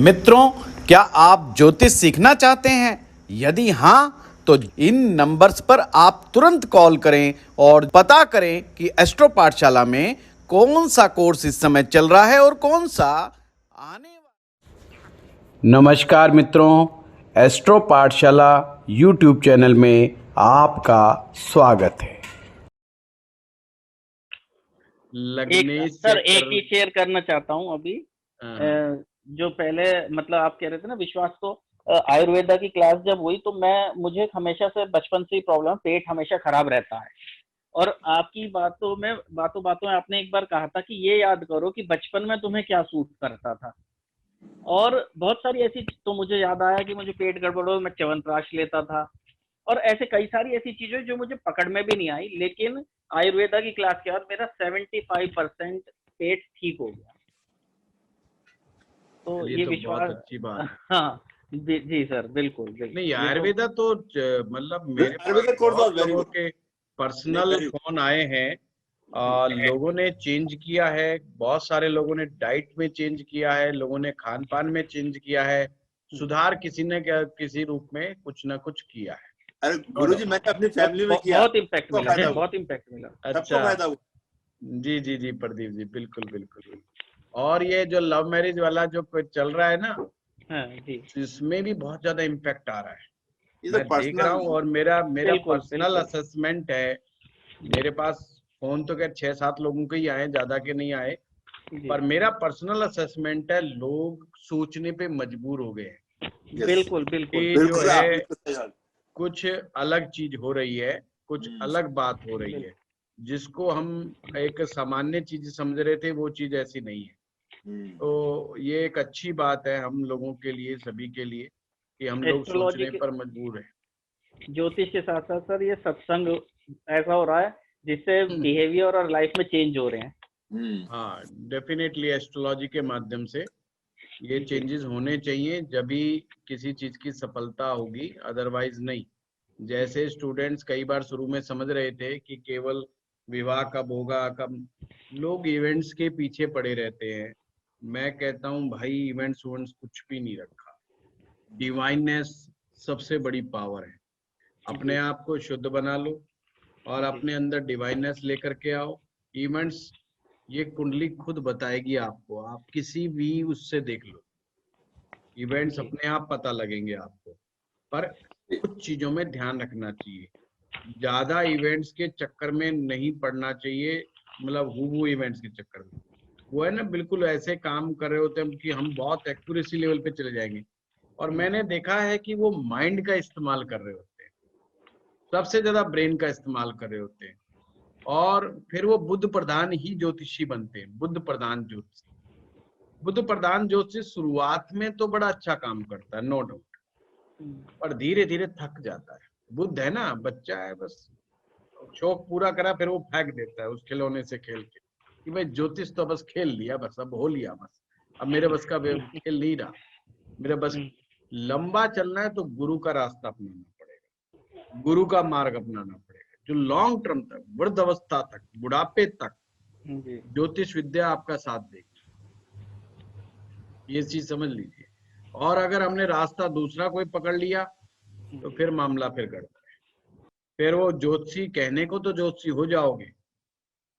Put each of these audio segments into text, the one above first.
मित्रों, क्या आप ज्योतिष सीखना चाहते हैं? यदि हाँ, तो इन नंबर्स पर आप तुरंत कॉल करें और पता करें कि एस्ट्रो पाठशाला में कौन सा कोर्स इस समय चल रहा है और कौन सा आने वाला। नमस्कार मित्रों, एस्ट्रो पाठशाला यूट्यूब चैनल में आपका स्वागत है। सर एक ही शेयर करना चाहता हूँ अभी। जो पहले मतलब आप कह रहे थे ना विश्वास, तो आयुर्वेदा की क्लास जब हुई तो मुझे हमेशा से बचपन से ही प्रॉब्लम, पेट हमेशा खराब रहता है। और आपकी बातों बातों में आपने एक बार कहा था कि ये याद करो कि बचपन में तुम्हें क्या सूट करता था। और बहुत सारी ऐसी, तो मुझे याद आया कि मुझे पेट गड़बड़ हो, मैं च्यवनप्राश लेता था और ऐसे कई सारी ऐसी चीजें जो मुझे पकड़ में भी नहीं आई, लेकिन आयुर्वेदा की क्लास के बाद मेरा 75% पेट ठीक हो गया। तो ये तो विश्वास, बहुत अच्छी बात है। हाँ जी सर, बिल्कुल बिल्कुल। नहीं, आयुर्वेदा तो मतलब मेरे पास बहुत लोगों के पर्सनल फोन आए हैं। लोगों ने चेंज किया है, बहुत सारे लोगों ने डाइट में चेंज किया है, लोगों ने खान पान में चेंज किया है, सुधार किसी ने किसी रूप में कुछ ना कुछ किया है। अरे गुरुजी, मैंने अपनी फैमिली में किया, बहुत इम्पैक्ट मिला, बहुत इम्पैक्ट मिला। सबको फायदा हुआ। जी जी जी प्रदीप जी, बिल्कुल बिल्कुल। और ये जो लव मैरिज वाला जो चल रहा है ना, हाँ जी, इसमें भी बहुत ज्यादा इम्पैक्ट आ रहा है। ये तो मैं देख रहा हूँ और मेरा पर्सनल असेसमेंट है। मेरे पास फोन तो क्या 6-7 लोगों के ही आए, ज्यादा के नहीं आए, पर मेरा पर्सनल असेसमेंट है, लोग सोचने पे मजबूर हो गए हैं। बिल्कुल बिल्कुल ये जो है कुछ अलग चीज हो रही है, कुछ अलग बात हो रही है, जिसको हम एक सामान्य चीज समझ रहे थे, वो चीज ऐसी नहीं है। तो ये एक अच्छी बात है हम लोगों के लिए, सभी के लिए, कि हम लोग सोचने पर मजबूर हैं। ज्योतिष के साथ साथ सर ये सत्संग ऐसा हो रहा है जिससे बिहेवियर और लाइफ में चेंज हो रहे हैं। हाँ, डेफिनेटली एस्ट्रोलॉजी के माध्यम से ये चेंजेस होने चाहिए, जब भी किसी चीज की सफलता होगी, अदरवाइज नहीं। जैसे स्टूडेंट्स कई बार शुरू में समझ रहे थे कि केवल विवाह कब होगा, कब, लोग इवेंट्स के पीछे पड़े रहते हैं। मैं कहता हूँ भाई, इवेंट्स कुछ भी नहीं रखा। डिवाइननेस सबसे बड़ी पावर है। अपने आप को शुद्ध बना लो और अपने अंदर डिवाइननेस लेकर के आओ। इवेंट्स, ये कुंडली खुद बताएगी आपको, आप किसी भी उससे देख लो, इवेंट्स अपने आप पता लगेंगे आपको। पर कुछ चीजों में ध्यान रखना चाहिए, ज्यादा इवेंट्स के चक्कर में नहीं पड़ना चाहिए। मतलब वो इवेंट्स के चक्कर में, वो है ना, बिल्कुल ऐसे काम कर रहे होते हैं कि हम बहुत एक्यूरेसी लेवल पे चले जाएंगे, और मैंने देखा है कि वो माइंड का इस्तेमाल कर रहे होते हैं, सबसे ज्यादा ब्रेन का इस्तेमाल कर रहे होते हैं, और फिर वो बुद्ध प्रधान ही ज्योतिषी बनते हैं। बुद्ध प्रधान ज्योतिष शुरुआत में तो बड़ा अच्छा काम करता है, नो डाउट, पर धीरे धीरे थक जाता है। बुद्ध है ना, बच्चा है, बस शौक पूरा करा, फिर वो फेंक देता है उस खिलौने से खेल के, कि भाई ज्योतिष तो बस खेल लिया, बस अब हो लिया, बस अब मेरे बस का खेल नहीं रहा, मेरा बस लंबा चलना है तो गुरु का रास्ता अपनाना पड़ेगा, गुरु का मार्ग अपनाना पड़ेगा, जो लॉन्ग टर्म तक, वृद्ध अवस्था तक, बुढ़ापे तक ज्योतिष विद्या आपका साथ देगी। ये चीज समझ लीजिए। और अगर हमने रास्ता दूसरा कोई पकड़ लिया तो फिर मामला फिर गड़बड़ है। फिर वो ज्योतिषी कहने को तो ज्योतिषी हो जाओगे,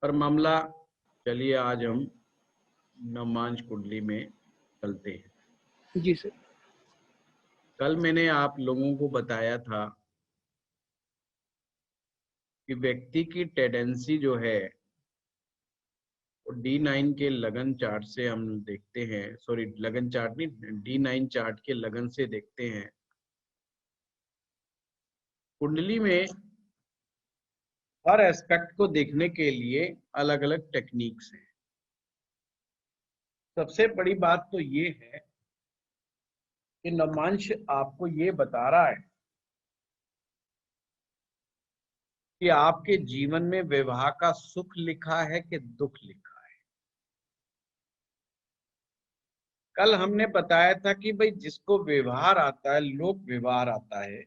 पर मामला, चलिए आज हम नवमांश कुंडली में चलते हैं। जी सर। कल मैंने आप लोगों को बताया था कि व्यक्ति की टेंडेंसी जो है, D9 के लगन चार्ट से हम देखते हैं, सॉरी लगन चार्ट नहीं, D9 चार्ट के लगन से देखते हैं। कुंडली में हर एस्पेक्ट को देखने के लिए अलग अलग टेक्निक्स हैं। सबसे बड़ी बात तो ये है कि नवमांश आपको ये बता रहा है कि आपके जीवन में विवाह का सुख लिखा है कि दुख लिखा है। कल हमने बताया था कि भाई जिसको व्यवहार आता है, लोक व्यवहार आता है,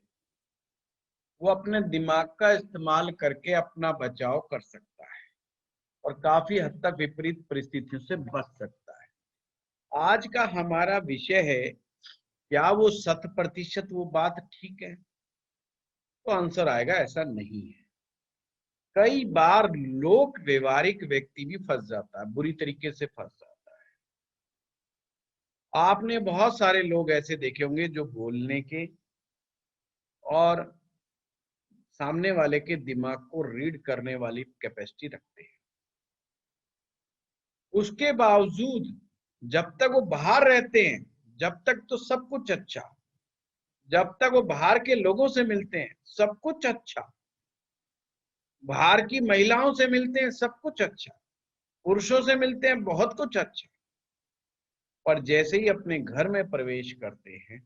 वो अपने दिमाग का इस्तेमाल करके अपना बचाव कर सकता है और काफी हद तक विपरीत परिस्थितियों से बच सकता है। आज का हमारा विषय है, क्या वो 100% वो बात ठीक है? तो आंसर आएगा ऐसा नहीं है। कई बार लोक व्यवहारिक व्यक्ति भी फंस जाता है, बुरी तरीके से फंस जाता है। आपने बहुत सारे लोग ऐसे देखे होंगे जो बोलने के और सामने वाले के दिमाग को रीड करने वाली कैपेसिटी रखते हैं। उसके बावजूद जब तक वो बाहर रहते हैं, जब तक तो सब कुछ अच्छा, जब तक वो बाहर के लोगों से मिलते हैं सब कुछ अच्छा, बाहर की महिलाओं से मिलते हैं सब कुछ अच्छा, पुरुषों से मिलते हैं बहुत कुछ अच्छा, पर जैसे ही अपने घर में प्रवेश करते हैं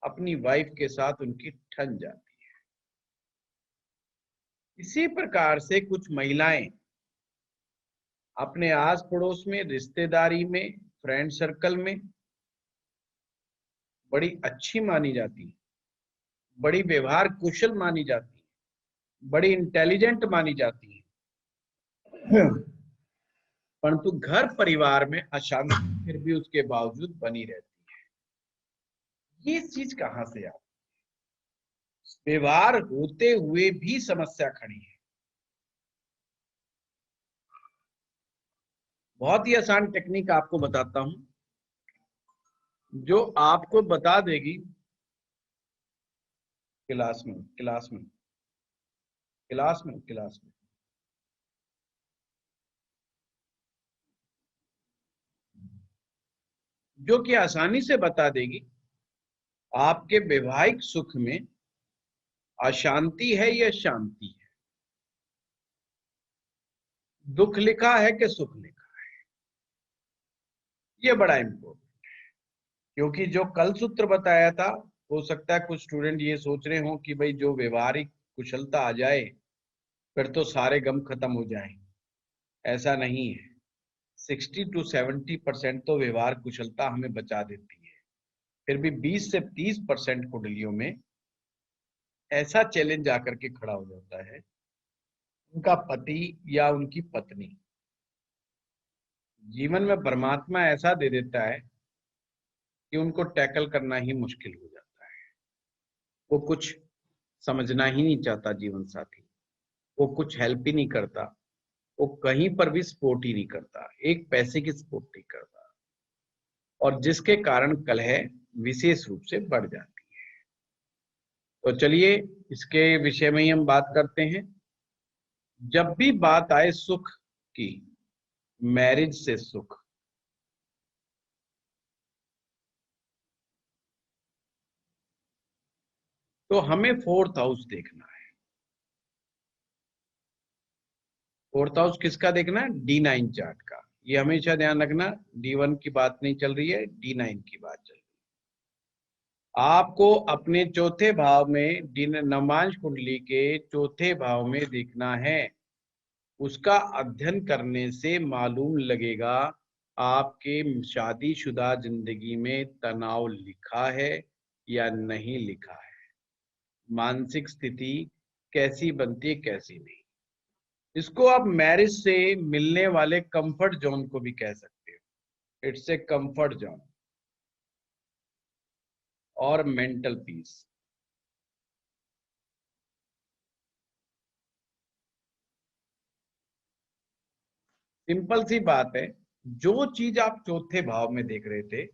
अपनी वाइफ के साथ उनकी ठन जाती है। इसी प्रकार से कुछ महिलाएं अपने आस पड़ोस में, रिश्तेदारी में, फ्रेंड सर्कल में बड़ी अच्छी मानी जाती है, बड़ी व्यवहार कुशल मानी जाती है, बड़ी इंटेलिजेंट मानी जाती है, परंतु घर परिवार में अशांति फिर भी उसके बावजूद बनी रहती है। ये चीज कहां से आती है? व्यवहार होते हुए भी समस्या खड़ी है। बहुत ही आसान टेक्निक आपको बताता हूं जो आपको बता देगी क्लास में जो कि आसानी से बता देगी आपके वैवाहिक सुख में अशांति है या शांति है, दुख लिखा है कि सुख लिखा है। ये बड़ा इंपॉर्टेंट है, क्योंकि जो कल सूत्र बताया था, हो सकता है कुछ स्टूडेंट ये सोच रहे हो कि भाई जो व्यवहारिक कुशलता आ जाए फिर तो सारे गम खत्म हो जाए। ऐसा नहीं है। 60 to 70% तो व्यवहार कुशलता हमें बचा देती है। फिर भी 20 से 30% कुंडलियों में ऐसा चैलेंज आकर के खड़ा हो जाता है, उनका पति या उनकी पत्नी जीवन में परमात्मा ऐसा दे देता है कि उनको टैकल करना ही मुश्किल हो जाता है। वो कुछ समझना ही नहीं चाहता जीवन साथी, वो कुछ हेल्प ही नहीं करता, वो कहीं पर भी सपोर्ट ही नहीं करता, एक पैसे की सपोर्ट नहीं करता, और जिसके कारण कलह विशेष रूप से बढ़ जाती है। तो चलिए इसके विषय में ही हम बात करते हैं। जब भी बात आए सुख की, मैरिज से सुख, तो हमें 4th हाउस देखना है। 4th हाउस किसका देखना है? D9 चार्ट का। ये हमेशा ध्यान रखना, D1 की बात नहीं चल रही है, D9 की बात चल रही है। आपको अपने चौथे भाव में, नवांश कुंडली के चौथे भाव में देखना है। उसका अध्ययन करने से मालूम लगेगा आपके शादीशुदा जिंदगी में तनाव लिखा है या नहीं लिखा है, मानसिक स्थिति कैसी बनती है कैसी नहीं। इसको आप मैरिज से मिलने वाले कंफर्ट जोन को भी कह सकते हो। इट्स ए कंफर्ट जोन और मेंटल पीस। सिंपल सी बात है, जो चीज आप चौथे भाव में देख रहे थे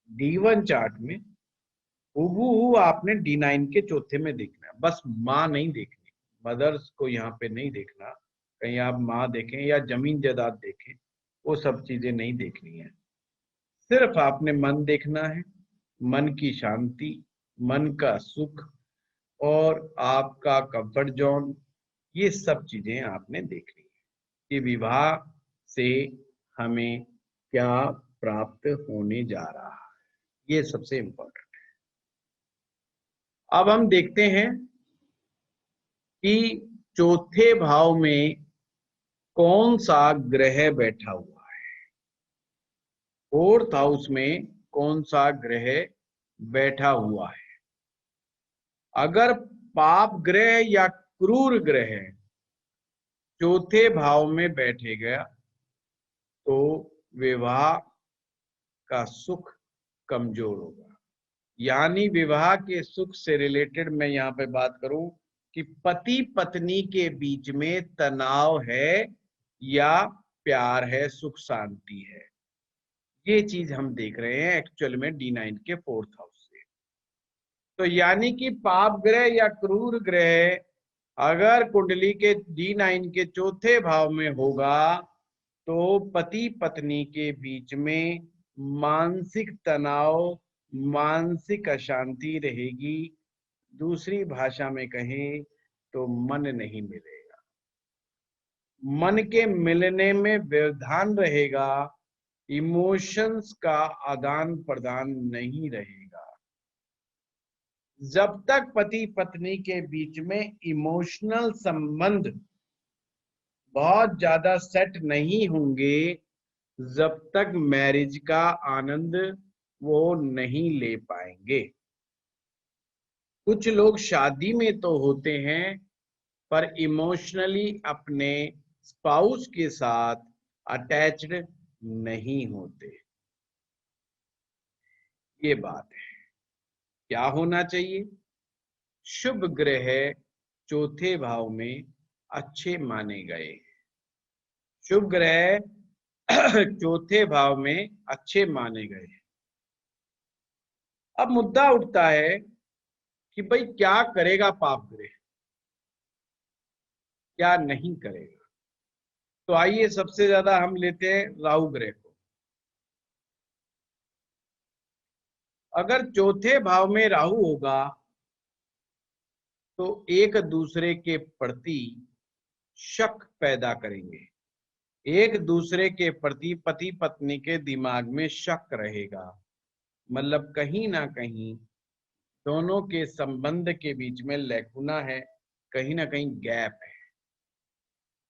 D1 चार्ट में, हूबहू आपने D9 के चौथे में देखना है। बस माँ नहीं देखनी, मदर्स को यहाँ पे नहीं देखना। कहीं आप माँ देखें या जमीन जायदाद देखें, वो सब चीजें नहीं देखनी है। सिर्फ आपने मन देखना है, मन की शांति, मन का सुख और आपका कंफर्ट जोन। ये सब चीजें आपने देखनी है कि विवाह से हमें क्या प्राप्त होने जा रहा है। ये सबसे इंपॉर्टेंट है। अब हम देखते हैं कि चौथे भाव में कौन सा ग्रह बैठा हुआ है। 4th हाउस में कौन सा ग्रह बैठा हुआ है। अगर पाप ग्रह या क्रूर ग्रह चौथे भाव में बैठे गया तो विवाह का सुख कमजोर होगा। यानी विवाह के सुख से रिलेटेड मैं यहाँ पे बात करूं कि पति पत्नी के बीच में तनाव है या प्यार है, सुख शांति है, ये चीज हम देख रहे हैं एक्चुअल में D9 के 4th हाउस से। तो यानी कि पाप ग्रह या क्रूर ग्रह अगर कुंडली के D9 के 4थे भाव में होगा तो पति पत्नी के बीच में मानसिक तनाव, मानसिक अशांति रहेगी। दूसरी भाषा में कहें तो मन नहीं मिलेगा, मन के मिलने में व्यवधान रहेगा, इमोशंस का आदान प्रदान नहीं रहेगा। जब तक पति पत्नी के बीच में इमोशनल संबंध बहुत ज्यादा सेट नहीं होंगे, जब तक मैरिज का आनंद वो नहीं ले पाएंगे। कुछ लोग शादी में तो होते हैं पर इमोशनली अपने स्पाउस के साथ अटैच्ड नहीं होते। ये बात है। क्या होना चाहिए? शुभ ग्रह 4थे भाव में अच्छे माने गए। शुभ ग्रह 4थे भाव में अच्छे माने गए। अब मुद्दा उठता है कि भाई क्या करेगा पाप ग्रह, क्या नहीं करेगा। तो आइए सबसे ज्यादा हम लेते हैं राहु ग्रह को। अगर 4थे भाव में राहु होगा तो एक दूसरे के प्रति शक पैदा करेंगे। एक दूसरे के प्रति पति पत्नी के दिमाग में शक रहेगा, मतलब कहीं ना कहीं दोनों के संबंध के बीच में लैकुना है, कहीं ना कहीं गैप है।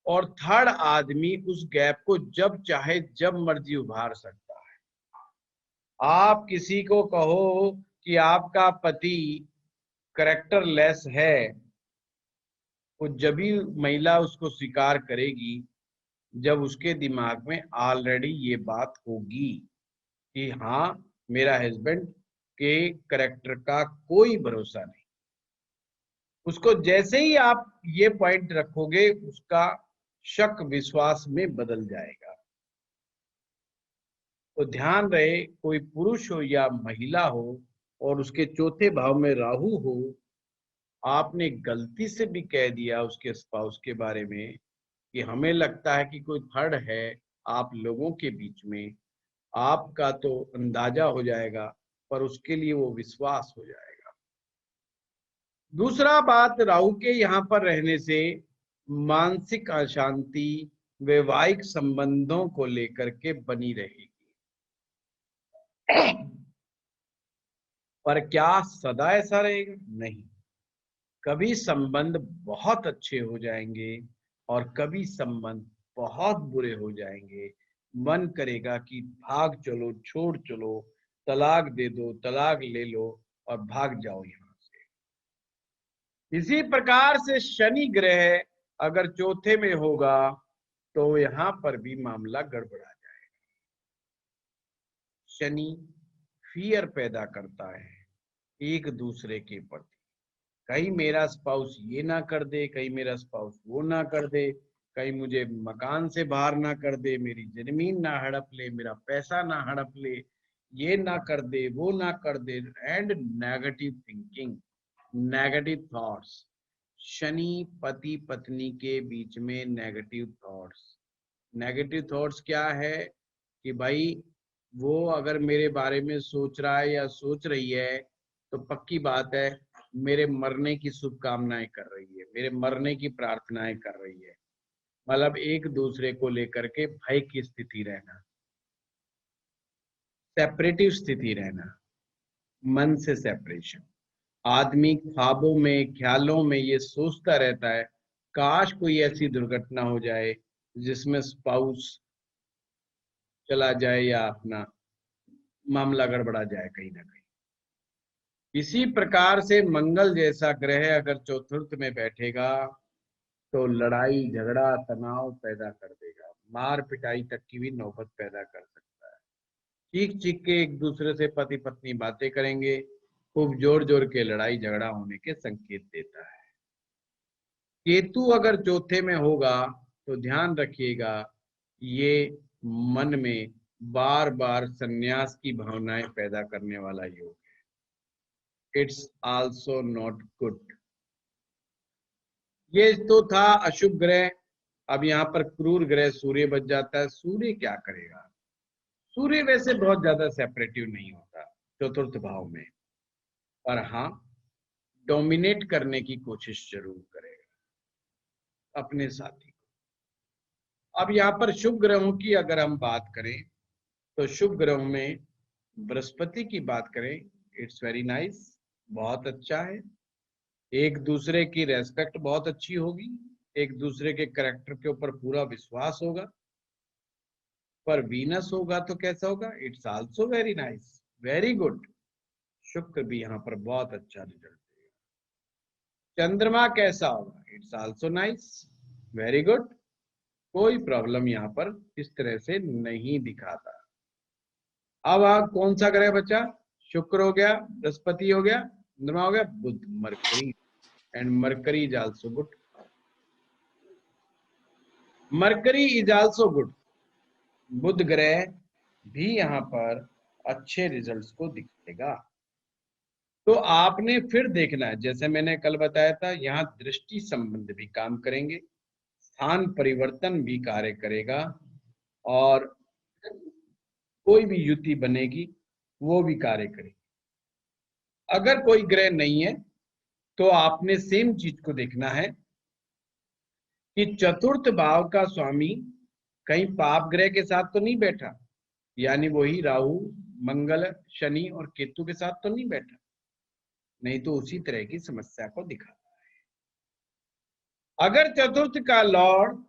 और थर्ड आदमी उस गैप को जब चाहे जब मर्जी उभार सकता है। आप किसी को कहो कि आपका पति कैरेक्टर लेस है, वो जब भी महिला उसको स्वीकार करेगी जब उसके दिमाग में ऑलरेडी ये बात होगी कि हाँ, मेरा हस्बैंड के कैरेक्टर का कोई भरोसा नहीं। उसको जैसे ही आप ये पॉइंट रखोगे उसका शक विश्वास में बदल जाएगा। तो ध्यान रहे, कोई पुरुष हो या महिला हो और उसके 4थे भाव में राहु हो, आपने गलती से भी कह दिया उसके स्पाउस के बारे में कि हमें लगता है कि कोई थर्ड है आप लोगों के बीच में, आपका तो अंदाजा हो जाएगा पर उसके लिए वो विश्वास हो जाएगा। दूसरा बात, राहु के यहाँ पर रहने से मानसिक अशांति वैवाहिक संबंधों को लेकर के बनी रहेगी। पर क्या सदा ऐसा रहेगा? नहीं। कभी संबंध बहुत अच्छे हो जाएंगे और कभी संबंध बहुत बुरे हो जाएंगे। मन करेगा कि भाग चलो, छोड़ चलो, तलाक दे दो, तलाक ले लो और भाग जाओ यहां से। इसी प्रकार से शनि ग्रह अगर 4थे में होगा तो यहां पर भी मामला गड़बड़ा जाएगा। शनि फियर पैदा करता है एक दूसरे के प्रति। कहीं मेरा स्पाउस ये ना कर दे, कहीं मेरा स्पाउस वो ना कर दे, कहीं मुझे मकान से बाहर ना कर दे, मेरी जमीन ना हड़प ले, मेरा पैसा ना हड़प ले, ये ना कर दे, वो ना कर दे। And negative thinking, negative thoughts. Shani पति पत्नी के बीच में नेगेटिव थॉट्स। नेगेटिव थॉट्स क्या है कि भाई वो अगर मेरे बारे में सोच रहा है या सोच रही है तो पक्की बात है मेरे मरने की शुभकामनाएं कर रही है, मेरे मरने की प्रार्थनाएं कर रही है। मतलब एक दूसरे को लेकर के भय की स्थिति रहना, सेपरेटिव स्थिति रहना, मन से सेपरेशन। आदमी ख्वाबों में, ख्यालों में ये सोचता रहता है काश कोई ऐसी दुर्घटना हो जाए जिसमें स्पाउस चला जाए या अपना मामला गड़बड़ा जाए कहीं ना कहीं। इसी प्रकार से मंगल जैसा ग्रह अगर 4th में बैठेगा तो लड़ाई झगड़ा तनाव पैदा कर देगा, मार पिटाई तक की भी नौबत पैदा कर सकता है। चीख चीख के एक दूसरे से पति पत्नी बातें करेंगे, खूब जोर जोर के लड़ाई झगड़ा होने के संकेत देता है। केतु अगर चौथे में होगा तो ध्यान रखिएगा, ये मन में बार बार संन्यास की भावनाएं पैदा करने वाला योग है। It's also not good. ये तो था अशुभ ग्रह। अब यहाँ पर क्रूर ग्रह सूर्य बच जाता है। सूर्य क्या करेगा? सूर्य वैसे बहुत ज्यादा सेपरेटिव नहीं होता चतुर्थ भाव में, पर हाँ डोमिनेट करने की कोशिश जरूर करेगा अपने साथी को। अब यहाँ पर शुभ ग्रहों की अगर हम बात करें तो शुभ ग्रहों में बृहस्पति की बात करें, इट्स वेरी नाइस, बहुत अच्छा है। एक दूसरे की रेस्पेक्ट बहुत अच्छी होगी, एक दूसरे के कैरेक्टर के ऊपर पूरा विश्वास होगा। पर वीनस होगा तो कैसा होगा? It's also very nice, very good. शुक्र भी यहाँ पर बहुत अच्छा रिजल्ट देगा। चंद्रमा कैसा होगा? It's also nice, very good. कोई प्रॉब्लम यहाँ पर इस तरह से नहीं दिखाता। अब कौन सा ग्रह बचा? शुक्र हो गया, बृहस्पति हो गया, चंद्रमा हो गया, Budh, Mercury, and Mercury is also good. Mercury is also good. Budh ग्रह भी यहाँ पर अच्छे रिजल्ट्स को दिखाएगा। तो आपने फिर देखना है, जैसे मैंने कल बताया था, यहाँ दृष्टि संबंध भी काम करेंगे, स्थान परिवर्तन भी कार्य करेगा, और कोई भी युति बनेगी वो भी कार्य करेगी। अगर कोई ग्रह नहीं है तो आपने सेम चीज को देखना है कि चतुर्थ भाव का स्वामी कहीं पाप ग्रह के साथ तो नहीं बैठा, यानी वही राहु, मंगल, शनि और केतु के साथ तो नहीं बैठा, नहीं तो उसी तरह की समस्या को दिखाता है। अगर चतुर्थ का लॉर्ड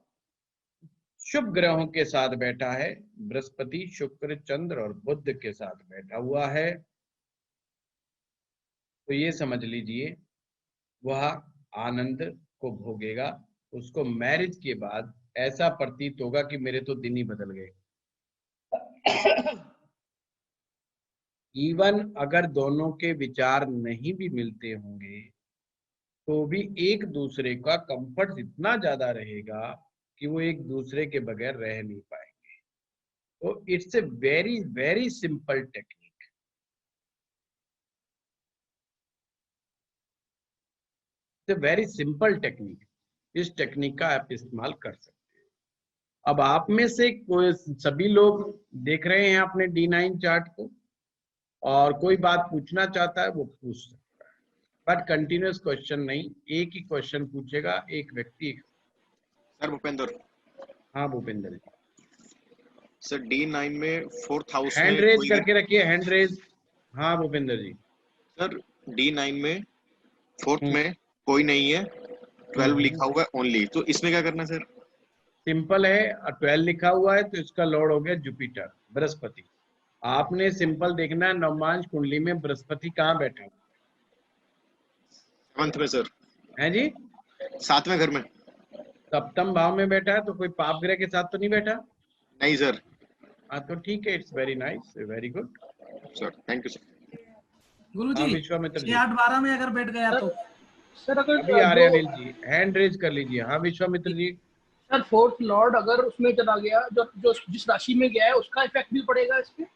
शुभ ग्रहों के साथ बैठा है, बृहस्पति, शुक्र, चंद्र और बुध के साथ बैठा हुआ है, तो ये समझ लीजिए वह आनंद को भोगेगा। उसको मैरिज के बाद ऐसा प्रतीत होगा कि मेरे तो दिन ही बदल गए। इवन अगर दोनों के विचार नहीं भी मिलते होंगे तो भी एक दूसरे का कंफर्ट इतना ज्यादा रहेगा कि वो एक दूसरे के बगैर रह नहीं पाएंगे। तो it's a very very simple technique. Very simple technique. इस टेक्निक का आप इस्तेमाल कर सकते हैं। अब आप में से कोई सभी लोग देख रहे हैं अपने D9 चार्ट को, और कोई बात पूछना चाहता है वो पूछ सकता है, बट कंटिन्यूअस क्वेश्चन नहीं, एक ही क्वेश्चन पूछेगा एक व्यक्ति। सर भूपेंद्र। हाँ भूपेंद्र जी। सर D9 में 4th हाउस में हैंड रेज करके रखिए, हैंड रेज। हाँ भूपेंद्र जी। सर D9 में 4th में कोई नहीं है, 12 लिखा हुआ है ओनली, तो इसमें क्या करना है सर? सिंपल है, 12 लिखा हुआ है तो इसका लॉर्ड हो गया जुपिटर, बृहस्पति। आपने सिंपल देखना है नवमांश कुंडली में बृहस्पति कहाँ बैठा है? 7th में सर। है जी? 7वें घर में। सप्तम भाव में बैठा है, तो कोई पाप ग्रह के साथ तो नहीं बैठा? नहीं सर। हाँ तो ठीक है, it's very nice, very good sir, thank you sir. Guruji, Vishwamitra ji 8-12 में अगर बैठ गया तो सर अगर अभी आ रहे अनिल जी, हैंड रेज कर लीजिए। हाँ Vishwamitra ji. Sir 4th Lord अगर उसमें चला गया, जो जिस राशि में गया है उसका इफेक्ट भी पड़ेगा इस पे?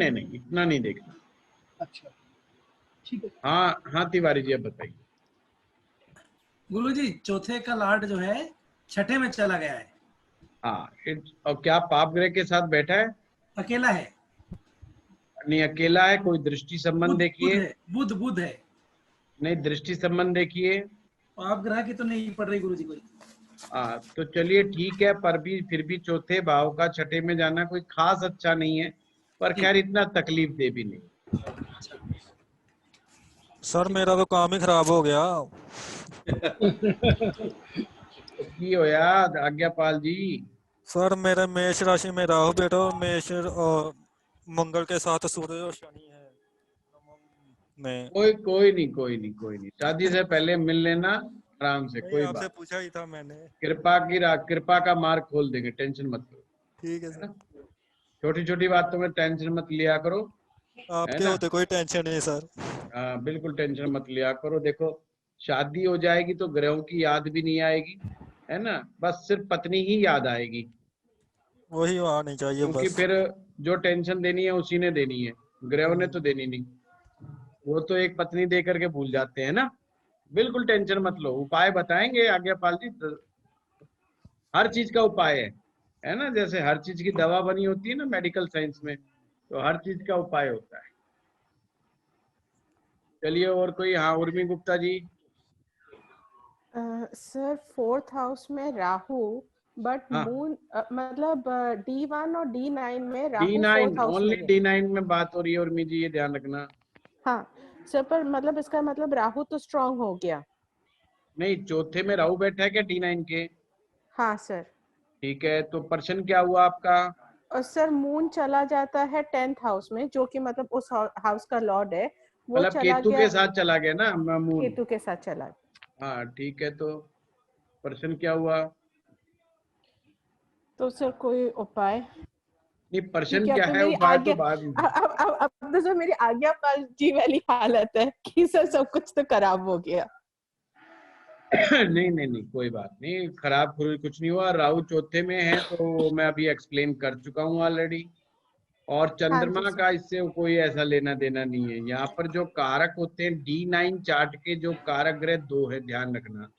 नहीं, इतना नहीं देखना। अच्छा ठीक है। हाँ हाँ तिवारी जी, अब बताइए। गुरुजी, चौथे का लॉर्ड जो है छठे में चला गया है। हाँ, और क्या पाप ग्रह के साथ बैठा है? अकेला है। नहीं अकेला है, कोई दृष्टि संबंध देखिए। बुध है। नहीं, दृष्टि संबंध देखिए। पाप ग्रह की तो नहीं पड़ रही गुरुजी कोई। हाँ तो चलिए ठीक है, पर भी फिर भी चौथे भाव का छठे में जाना कोई खास अच्छा नहीं है, पर खैर इतना तकलीफ दे भी नहीं। सर मेरा तो काम ही खराब हो गया। की हो यार आज्ञापाल जी? सर मेरे मेष राशि में राहु बेटा, और मेष और मंगल के साथ सूर्य और शनि है में। कोई नहीं, शादी से पहले मिल लेना आराम से, कोई आपसे बात। पूछा ही था मैंने। कृपा का मार्ग खोल देंगे, टेंशन मत लो। ठीक है सर। छोटी छोटी बातों में टेंशन मत लिया करो, है आपके ना। होते कोई टेंशन नहीं सर। हाँ बिल्कुल टेंशन मत लिया करो। देखो शादी हो जाएगी तो ग्रहों की याद भी नहीं आएगी, है ना, बस सिर्फ पत्नी ही याद आएगी, वही आनी चाहिए क्योंकि बस। फिर जो टेंशन देनी है उसी ने देनी है, ग्रहों ने तो देनी नहीं। वो तो एक पत्नी दे करके भूल जाते हैं ना। बिल्कुल टेंशन मत लो, उपाय बताएंगे आज्ञापाल जी। हर चीज का उपाय है ना। जैसे हर चीज की दवा बनी होती है ना मेडिकल साइंस में, तो हर चीज का उपाय होता है। चलिए और कोई, हाँ Urmi Gupta ji. Sir 4th house में राहु, बट हाँ मून मतलब D1 और D9 में Rahu D9, 4th house only में है। D9 में बात हो रही है उर्मी जी, ये ध्यान रखना। हाँ सर, पर मतलब इसका मतलब राहु तो स्ट्रांग हो गया। नहीं, चौथे में राहु बैठा है क्या D9 के? हाँ सर। ठीक है, तो प्रश्न क्या हुआ आपका? और सर मून चला जाता है 10th हाउस में, जो कि मतलब उस हाउस का लॉर्ड है, वो मतलब चला केतु गया, के साथ चला गया ना मून। केतु के साथ चला गया। हाँ ठीक है, तो प्रश्न क्या हुआ? तो सर कोई उपाय? नहीं, प्रश्न ठीक है, क्या तो है, मेरी उपाय तो आज्ञा, बाद में। अब तो सर मेरी आज्ञापाल जी वाली हालत है कि सर सब कुछ तो खराब हो गया। नहीं नहीं नहीं, कोई बात नहीं, खराब कुछ नहीं हुआ। राहु चौथे में है तो मैं अभी एक्सप्लेन कर चुका हूँ ऑलरेडी। और हाँ जी चंद्रमा सर। का इससे कोई ऐसा लेना देना नहीं है। यहाँ पर जो कारक होते हैं D9 चार्ट के, जो कारक ग्रह दो है, ध्यान रखना।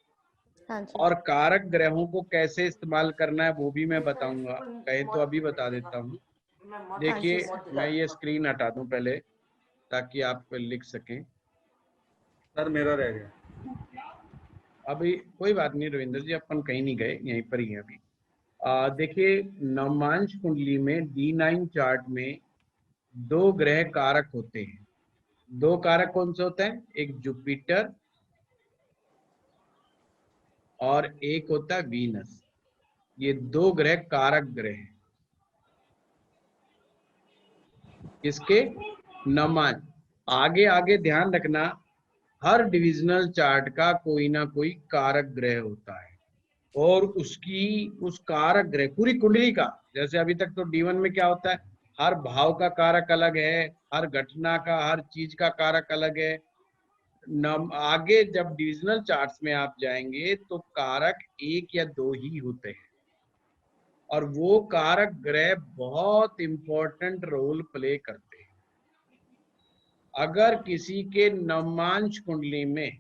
हाँ जी। और कारक ग्रहों को कैसे इस्तेमाल करना है वो भी मैं बताऊंगा, कहे तो अभी बता देता हूँ। हाँ जी देखिए सर। मैं ये स्क्रीन हटा दूं पहले, ताकि आप लिख सकें। सर मेरा रह गया। अभी कोई बात नहीं रविंद्र जी, अपन कहीं नहीं गए, यहीं पर ही हैं अभी। देखिए नवमांश कुंडली में D9 चार्ट में दो ग्रह कारक होते हैं। दो कारक कौन से होते हैं? एक जुपिटर और एक होता है वीनस। ये दो ग्रह कारक ग्रह हैं। किसके? नवमांश। आगे आगे ध्यान रखना, हर डिविजनल चार्ट का कोई ना कोई कारक ग्रह होता है, और उसकी उस कारक ग्रह पूरी कुंडली का, जैसे अभी तक तो D1 में क्या होता है, हर भाव का कारक अलग है, हर घटना का, हर चीज का कारक अलग है। आगे जब डिविजनल चार्ट्स में आप जाएंगे तो कारक एक या दो ही होते हैं, और वो कारक ग्रह बहुत इंपॉर्टेंट रोल प्ले करते हैं। अगर किसी के नवमांश कुंडली में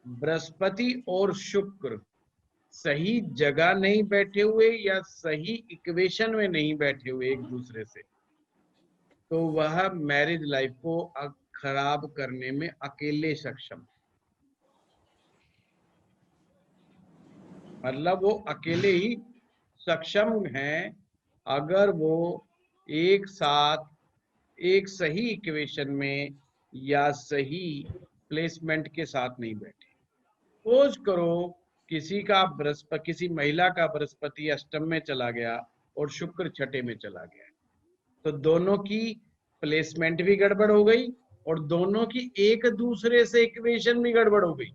बृहस्पति और शुक्र सही जगह नहीं बैठे हुए या सही इक्वेशन में नहीं बैठे हुए एक दूसरे से, तो वह मैरिज लाइफ को खराब करने में अकेले सक्षम। मतलब वो अकेले ही सक्षम हैं, अगर वो एक साथ एक सही इक्वेशन में या सही प्लेसमेंट के साथ नहीं बैठे। सपोज करो किसी महिला का बृहस्पति अष्टम में चला गया और शुक्र छठे में चला गया, तो दोनों की प्लेसमेंट भी गड़बड़ हो गई और दोनों की एक दूसरे से इक्वेशन भी गड़बड़ हो गई।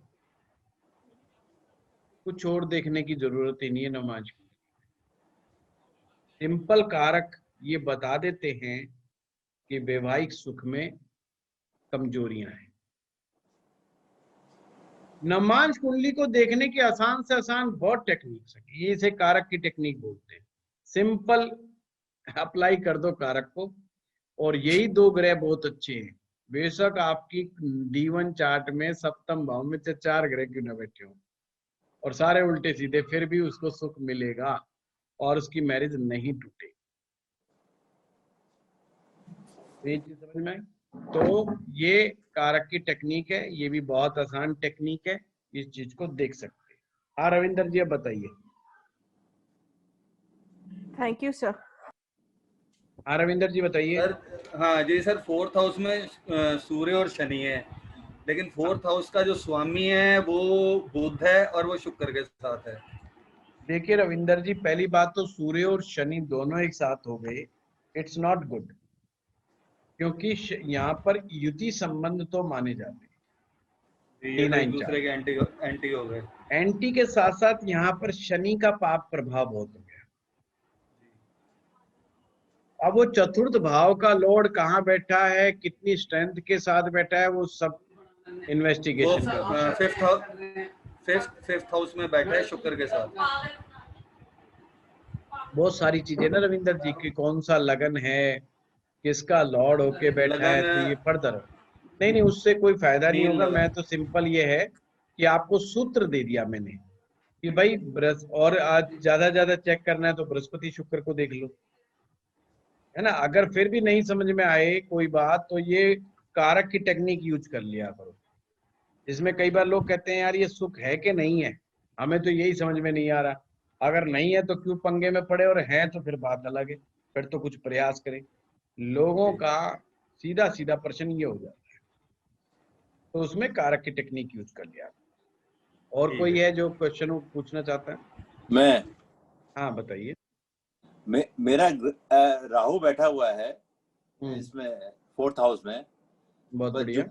कुछ और देखने की जरूरत ही नहीं है नमाज की। सिंपल कारक ये बता देते हैं कि वैवाहिक सुख में कमजोरियां हैं। नमाज कुंडली को देखने की आसान से आसान बहुत टेक्निक्स है, ये इसे कारक की टेक्निक बोलते हैं। सिंपल अप्लाई कर दो कारक को, और यही दो ग्रह बहुत अच्छे हैं। बेशक आपकी D1 चार्ट में सप्तम भाव में से 4 ग्रह क्यों ना बैठे हो और सारे उल्टे सीधे, फिर भी उसको सुख मिलेगा और उसकी मैरिज नहीं टूटेगी। ये चीज समझ में आई? तो ये कारक की टेक्निक है, ये भी बहुत आसान टेक्निक है, इस चीज को देख सकते हैं। हाँ रविंदर जी अब बताइए। Thank you sir. हाँ रविंदर जी बताइए। सर हाँ जी सर, 4th हाउस में सूर्य और शनि है, लेकिन 4th हाउस का जो स्वामी है वो बुध है और वो शुक्र के साथ है। देखिए रविंदर जी, पहली बात तो सूर्य और शनि दोनों एक साथ हो गए, इट्स नॉट गुड, क्योंकि यहाँ पर युति संबंध तो माने जाते हैं। ये तो एक दूसरे के एंटी हो गए। एंटी के साथ साथ यहाँ पर शनि का पाप प्रभाव बहुत हो गया। अब वो चतुर्थ भाव का लॉर्ड कहाँ बैठा है, कितनी स्ट्रेंथ के साथ बैठा है, वो सब इन्वेस्टिगेशन कर फिफ्थ हाउस में बैठा है शुक्र के साथ। बहुत सारी चीजें ना रविंदर जी की, कौन सा लगन है, किसका लॉर्ड होके बैठा है, तो ये फर्दर नहीं नहीं उससे कोई फायदा नहीं होगा। मैं तो सिंपल ये है कि आपको सूत्र दे दिया मैंने कि भाई और आज ज्यादा चेक करना है तो बृहस्पति शुक्र को देख लो, है ना। अगर फिर भी नहीं समझ में आए कोई बात तो ये कारक की टेक्निक यूज कर लिया करो। इसमें कई बार लोग कहते हैं यार ये सुख है कि नहीं है, हमें तो यही समझ में नहीं आ रहा। अगर नहीं है तो क्यों पंगे में पड़े, और है तो फिर बात अलग है, फिर तो कुछ प्रयास करें। लोगों का सीधा सीधा प्रश्न ये हो जाता है, तो उसमें कारक की टेक्निक यूज कर लिया। और कोई है जो क्वेश्चन पूछना चाहता है? मैं, हाँ बताइए। मेरा राहु बैठा हुआ है इसमें 4th हाउस में, बहुत बढ़िया।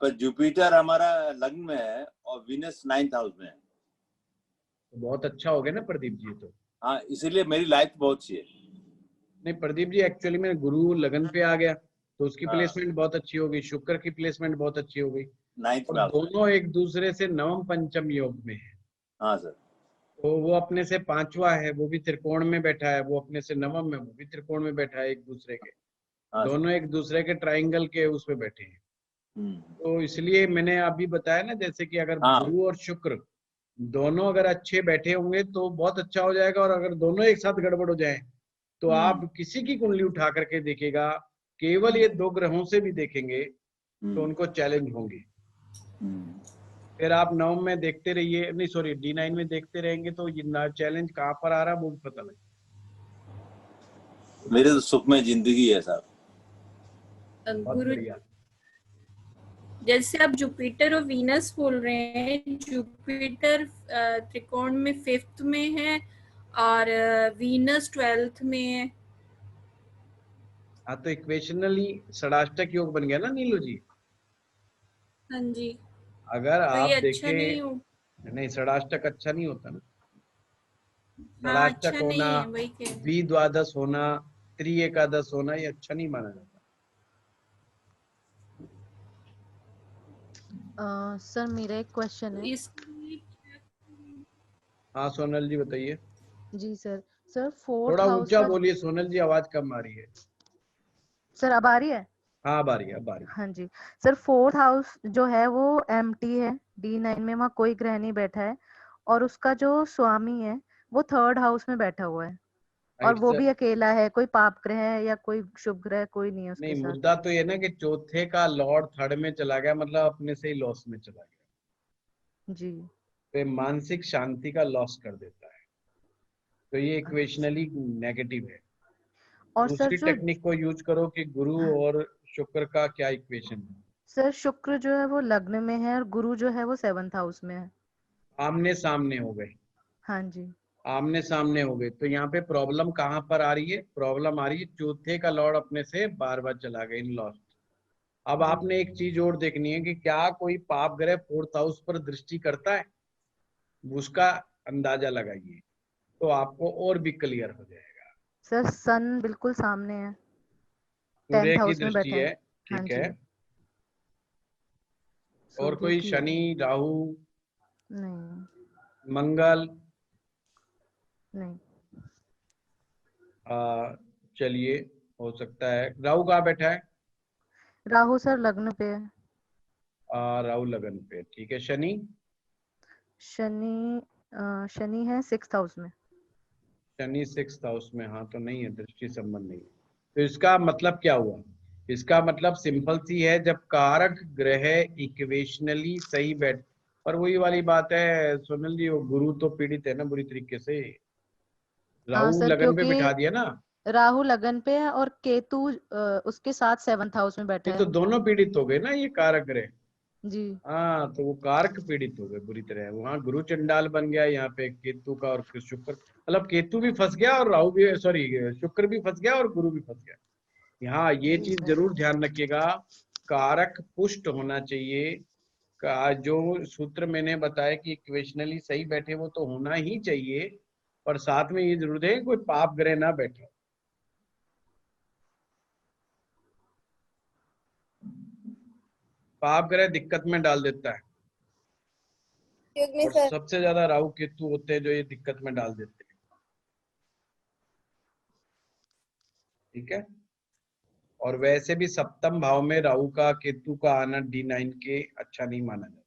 पर जुपिटर हमारा लग्न में है और वीनस 9th हाउस में है। तो बहुत अच्छा हो गया ना प्रदीप जी। तो हाँ, इसीलिए मेरी लाइफ बहुत अच्छी है। नहीं प्रदीप जी, एक्चुअली में गुरु लगन पे आ गया तो उसकी प्लेसमेंट बहुत अच्छी हो गई, शुक्र की प्लेसमेंट बहुत अच्छी हो गई, 9th में, और दोनों एक दूसरे से नवम पंचम योग में है। हाँ सर। तो वो अपने से 5वां है, वो भी त्रिकोण में बैठा है, वो अपने से नवम में, वो भी त्रिकोण में बैठा है, एक दूसरे के, दोनों एक दूसरे के ट्राइंगल के उसमें बैठे हैं। तो इसलिए मैंने अभी बताया ना, जैसे कि अगर गुरु और शुक्र दोनों अगर अच्छे बैठे होंगे तो बहुत अच्छा हो जाएगा, और अगर दोनों एक साथ गड़बड़ हो जाए तो आप किसी की कुंडली उठा करके देखेगा, केवल ये 2 ग्रहों से भी देखेंगे तो उनको चैलेंज होंगे। फिर आप नवम में देखते रहिए, नहीं सॉरी D9 में देखते रहेंगे तो ये चैलेंज कहाँ पर आ रहा है वो भी पता लगे। मेरे तो सुखमय जिंदगी है साहब। गुरु, जैसे आप जुपिटर और वीनस बोल रहे हैं, जुपिटर त्रिकोण में 5th में है और वीनस 12th में है। हाँ तो इक्वेशनली षडाष्टक योग बन गया ना नीलू जी। हाँ जी। अगर तो आप ये अच्छा देखें, नहीं षडाष्टक अच्छा नहीं होता ना। हाँ, षडाष्टक अच्छा नहीं होना, है, वही कह रही हूँ। द्विद्वादश होना, त्रिएकादश होना, ये अच्छा नहीं माना जाता। सर मेरा एक क्वेश्चन है। हाँ सोनल जी बताइए। जी सर। सर 4th थोड़ा हाउस ऊंचा का, बोलिए सोनल जी, आवाज कम आ रही है। सर अब आ रही है? हाँ अब आ रही है, अब आ रही है। हाँ जी सर, 4th हाउस जो है वो एम्प्टी है, D9 में वहाँ कोई ग्रह नहीं बैठा है, और उसका जो स्वामी है वो 3rd हाउस में बैठा हुआ है, और वो भी अकेला है, कोई पाप ग्रह है या कोई शुभ ग्रह कोई नहीं है उसके नहीं साथ। मुद्दा तो ये ना कि चौथे का लॉर्ड 3rd में चला गया, मतलब अपने से ही लॉस में चला गया जी। तो मानसिक शांति का लॉस कर देता है, तो ये इक्वेशनली नेगेटिव है। और दूसरी सर टेक्निक को यूज करो कि गुरु और शुक्र का क्या इक्वेशन है। सर शुक्र जो है वो लग्न में है और गुरु जो है वो 7th हाउस में है। आमने सामने हो गए। हाँ जी। आमने सामने हो गए तो यहाँ पे प्रॉब्लम कहाँ पर आ रही है? प्रॉब्लम आ रही है चौथे का लॉर्ड अपने से बार बार चला गया, इन लॉस्ट। अब आपने एक चीज और देखनी है कि क्या कोई पाप ग्रह 4th हाउस पर दृष्टि करता है, उसका अंदाजा लगाइए तो आपको और भी क्लियर हो जाएगा। सर सन बिल्कुल सामने है, सूर्य 10th की हाउस में दृष्टि बैठा है, है। ठीक हाँ है। जी। और कोई शनि, राहु, नहीं, मंगल? नहीं। चलिए हो सकता है। राहु कहाँ बैठा है? राहु सर लग्न पे है। राहु लगन पे, ठीक है। शनि? शनि है 6th हाउस में। शनि 6th हाउस में, हाँ तो नहीं है, दृष्टि संबंध नहीं है। तो इसका मतलब क्या हुआ? इसका मतलब सिंपल सी है, जब कारक ग्रह इक्वेशनली सही बैठ, पर वही वाली बात है सोनल जी, वो गुरु तो पीड़ित है ना बुरी तरीके से। राहु सर लगन पे बिठा दिया ना। राहु लगन पे है और केतु उसके साथ 7th हाउस में बैठा ये है। तो दोनों पीड़ित हो गए ना ये कारक ग्रह। जी। हाँ तो वो कारक पीड़ित हो गए बुरी तरह, वहां गुरु चंडाल बन गया, यहाँ पे केतु का और शुक्र, मतलब केतु भी फंस गया और राहु भी, सॉरी शुक्र भी फंस गया और गुरु भी फंस गया। यहाँ ये चीज जरूर ध्यान रखिएगा, कारक पुष्ट होना चाहिए। का जो सूत्र मैंने बताया कि इक्वेशनली सही बैठे वो तो होना ही चाहिए, और साथ में ये जरूर है कोई पाप ग्रह ना बैठे। पाप ग्रह दिक्कत में डाल देता है, और सबसे ज्यादा राहु केतु होते हैं जो ये दिक्कत में डाल देते हैं। ठीक है, और वैसे भी सप्तम भाव में राहु का केतु का आना D9 के अच्छा नहीं माना जाता।